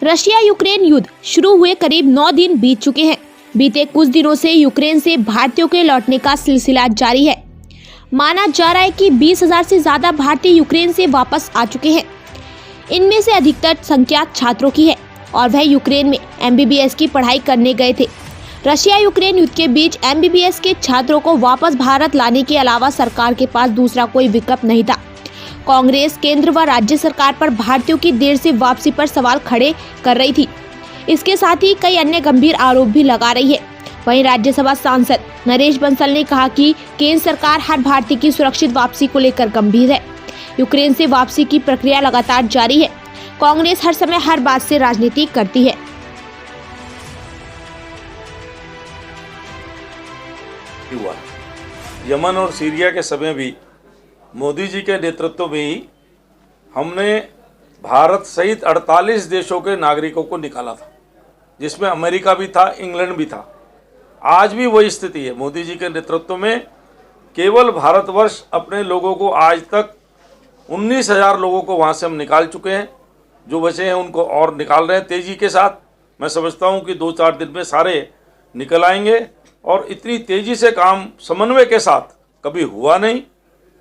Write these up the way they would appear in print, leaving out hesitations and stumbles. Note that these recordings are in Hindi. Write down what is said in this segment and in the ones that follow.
रशिया यूक्रेन युद्ध शुरू हुए करीब 9 दिन बीत चुके हैं। बीते कुछ दिनों से यूक्रेन से भारतीयों के लौटने का सिलसिला जारी है। माना जा रहा है कि 20,000 से ज्यादा भारतीय यूक्रेन से वापस आ चुके हैं। इनमें से अधिकतर संख्या छात्रों की है और वह यूक्रेन में MBBS की पढ़ाई करने गए थे। रशिया यूक्रेन युद्ध के बीच MBBS के छात्रों को वापस भारत लाने के अलावा सरकार के पास दूसरा कोई विकल्प नहीं था। कांग्रेस केंद्र व राज्य सरकार पर भारतीयों की देर से वापसी पर सवाल खड़े कर रही थी। इसके साथ ही कई अन्य गंभीर आरोप भी लगा रही है। वहीं राज्यसभा सांसद नरेश बंसल ने कहा कि केंद्र सरकार हर भारतीय की सुरक्षित वापसी को लेकर गंभीर है। यूक्रेन से वापसी की प्रक्रिया लगातार जारी है। कांग्रेस हर समय हर बात से राजनीति करती है। हुआ यमन और सीरिया के समय भी मोदी जी के नेतृत्व में ही हमने भारत सहित 48 देशों के नागरिकों को निकाला था, जिसमें अमेरिका भी था, इंग्लैंड भी था। आज भी वही स्थिति है। मोदी जी के नेतृत्व में केवल भारतवर्ष अपने लोगों को आज तक 19,000 लोगों को वहाँ से हम निकाल चुके हैं। जो बचे हैं उनको और निकाल रहे हैं तेज़ी के साथ। मैं समझता हूँ कि 2-4 दिन में सारे निकल आएंगे और इतनी तेज़ी से काम समन्वय के साथ कभी हुआ नहीं।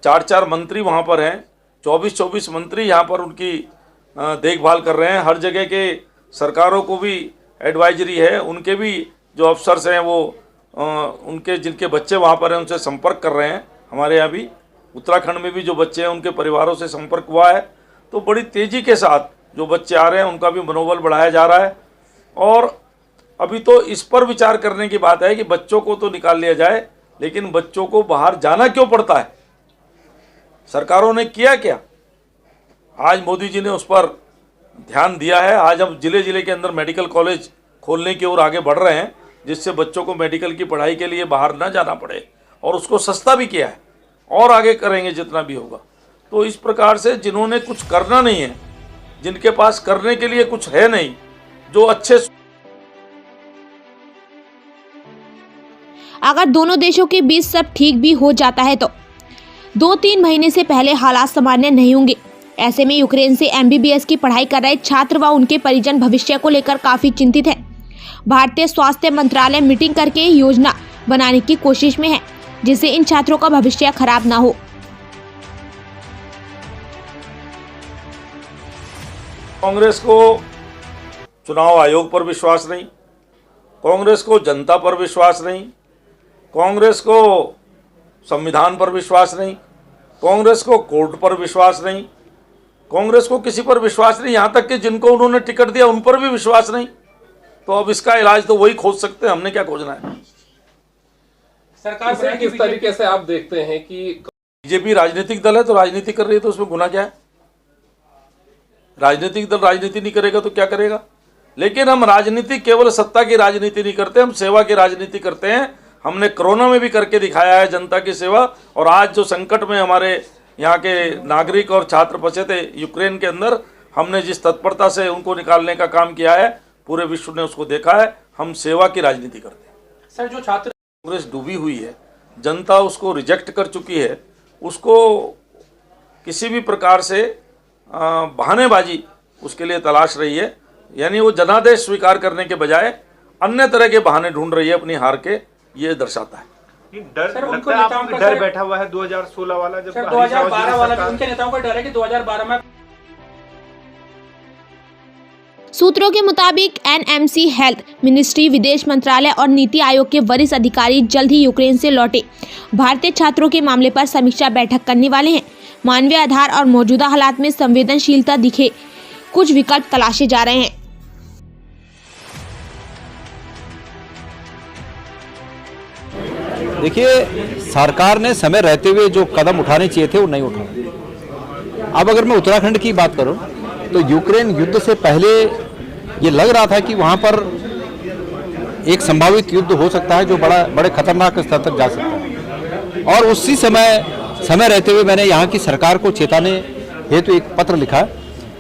4-4 मंत्री वहाँ पर हैं, 24-24 मंत्री यहाँ पर उनकी देखभाल कर रहे हैं। हर जगह के सरकारों को भी एडवाइजरी है, उनके भी जो अफसर्स हैं वो उनके जिनके बच्चे वहाँ पर हैं उनसे संपर्क कर रहे हैं। हमारे यहाँ भी उत्तराखंड में भी जो बच्चे हैं उनके परिवारों से संपर्क हुआ है। तो बड़ी तेज़ी के साथ जो बच्चे आ रहे हैं उनका भी मनोबल बढ़ाया जा रहा है। और अभी तो इस पर विचार करने की बात है कि बच्चों को तो निकाल लिया जाए, लेकिन बच्चों को बाहर जाना क्यों पड़ता है? सरकारों ने किया क्या? आज मोदी जी ने उस पर ध्यान दिया है। आज हम जिले जिले के अंदर मेडिकल कॉलेज खोलने की ओर आगे बढ़ रहे हैं, जिससे बच्चों को मेडिकल की पढ़ाई के लिए बाहर ना जाना पड़े, और उसको सस्ता भी किया है और आगे करेंगे जितना भी होगा। तो इस प्रकार से जिन्होंने कुछ करना नहीं है, जिनके पास करने के लिए कुछ है नहीं, जो अच्छे अगर दोनों देशों के बीच सब ठीक भी हो जाता है तो 2-3 महीने से पहले हालात सामान्य नहीं होंगे। ऐसे में यूक्रेन से MBBS की पढ़ाई कर रहे छात्र व उनके परिजन भविष्य को लेकर काफी चिंतित हैं। भारतीय स्वास्थ्य मंत्रालय मीटिंग करके योजना बनाने की कोशिश में है, जिससे इन छात्रों का भविष्य खराब ना हो। कांग्रेस को चुनाव आयोग पर विश्वास नहीं, कांग्रेस को जनता पर विश्वास नहीं, कांग्रेस को संविधान पर विश्वास नहीं, कांग्रेस को कोर्ट पर विश्वास नहीं, कांग्रेस को किसी पर विश्वास नहीं। यहाँ तक कि जिनको उन्होंने टिकट दिया उन पर भी विश्वास नहीं। तो अब इसका इलाज तो वही खोज सकते हैं, हमने क्या खोजना है? सरकार से किस तरीके से आप देखते हैं कि बीजेपी राजनीतिक दल है तो राजनीति कर रही है, तो उसमें गुनाह क्या है? राजनीतिक दल राजनीति नहीं करेगा तो क्या करेगा? लेकिन हम राजनीति केवल सत्ता की राजनीति नहीं करते, हम सेवा की राजनीति करते हैं। हमने कोरोना में भी करके दिखाया है जनता की सेवा। और आज जो संकट में हमारे यहाँ के नागरिक और छात्र फंसे थे यूक्रेन के अंदर, हमने जिस तत्परता से उनको निकालने का काम किया है, पूरे विश्व ने उसको देखा है। हम सेवा की राजनीति करते हैं। सर, जो छात्र कांग्रेस डूबी हुई है, जनता उसको रिजेक्ट कर चुकी है, उसको किसी भी प्रकार से बहानेबाजी उसके लिए तलाश रही है। यानी वो जनादेश स्वीकार करने के बजाय अन्य तरह के बहाने ढूंढ रही है अपनी हार के। ये दर्शाता है डर बैठा हुआ है 2016 वाला, जब 2012 वाला उनके नेताओं का डर है कि 2012 में। सूत्रों के मुताबिक NMC, हेल्थ मिनिस्ट्री, विदेश मंत्रालय और नीति आयोग के वरिष्ठ अधिकारी जल्द ही यूक्रेन से लौटे भारतीय छात्रों के मामले पर समीक्षा बैठक करने वाले हैं। मानवीय आधार और मौजूदा हालात में संवेदनशीलता दिखे कुछ विकल्प तलाशे जा रहे हैं। देखिए, सरकार ने समय रहते हुए जो कदम उठाने चाहिए थे वो नहीं उठाए। अब अगर मैं उत्तराखंड की बात करूं तो यूक्रेन युद्ध से पहले ये लग रहा था कि वहां पर एक संभावित युद्ध हो सकता है जो बड़े खतरनाक स्तर तक जा सकता है। और उसी समय रहते हुए मैंने यहाँ की सरकार को चेताने हेतु एक पत्र लिखा,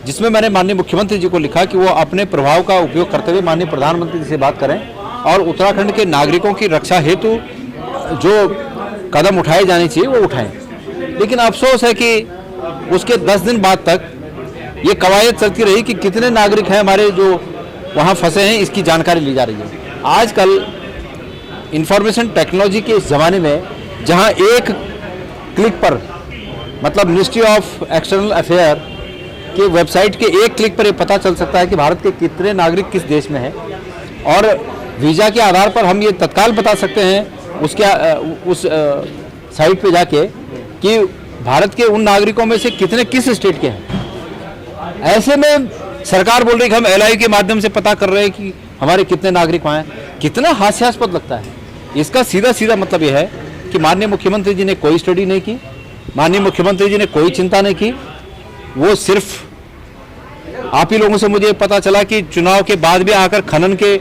जिसमें मैंने माननीय मुख्यमंत्री जी को लिखा कि वो अपने प्रभाव का उपयोग करते हुए माननीय प्रधानमंत्री जी से बात करें और उत्तराखंड के नागरिकों की रक्षा हेतु जो कदम उठाए जाने चाहिए वो उठाएं। लेकिन अफसोस है कि उसके 10 दिन बाद तक ये कवायद चलती रही कि कितने नागरिक हैं हमारे जो वहाँ फंसे हैं, इसकी जानकारी ली जा रही है। आजकल इंफॉर्मेशन टेक्नोलॉजी के इस ज़माने में जहाँ एक क्लिक पर, मतलब मिनिस्ट्री ऑफ एक्सटर्नल अफेयर के वेबसाइट के एक क्लिक पर ये पता चल सकता है कि भारत के कितने नागरिक किस देश में हैं, और वीज़ा के आधार पर हम ये तत्काल बता सकते हैं उस साइट पे जाके कि भारत के उन नागरिकों में से कितने किस स्टेट के हैं। ऐसे में सरकार बोल रही है कि हम LI के माध्यम से पता कर रहे हैं कि हमारे कितने नागरिक वहाँ हैं। कितना हास्यास्पद लगता है। इसका सीधा सीधा मतलब यह है कि माननीय मुख्यमंत्री जी ने कोई स्टडी नहीं की, माननीय मुख्यमंत्री जी ने कोई चिंता नहीं की। वो सिर्फ आप ही लोगों से मुझे पता चला कि चुनाव के बाद भी आकर खनन के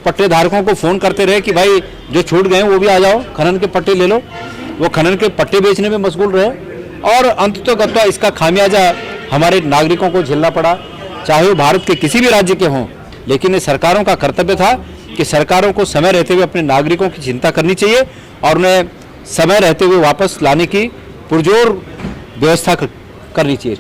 पट्टे धारकों को फ़ोन करते रहे कि भाई जो छूट गए वो भी आ जाओ, खनन के पट्टे ले लो। वो खनन के पट्टे बेचने में मशगूल रहे और अंततः इसका खामियाजा हमारे नागरिकों को झेलना पड़ा, चाहे वो भारत के किसी भी राज्य के हों। लेकिन ये सरकारों का कर्तव्य था कि सरकारों को समय रहते हुए अपने नागरिकों की चिंता करनी चाहिए और उन्हें समय रहते हुए वापस लाने की पुरजोर व्यवस्था करनी चाहिए।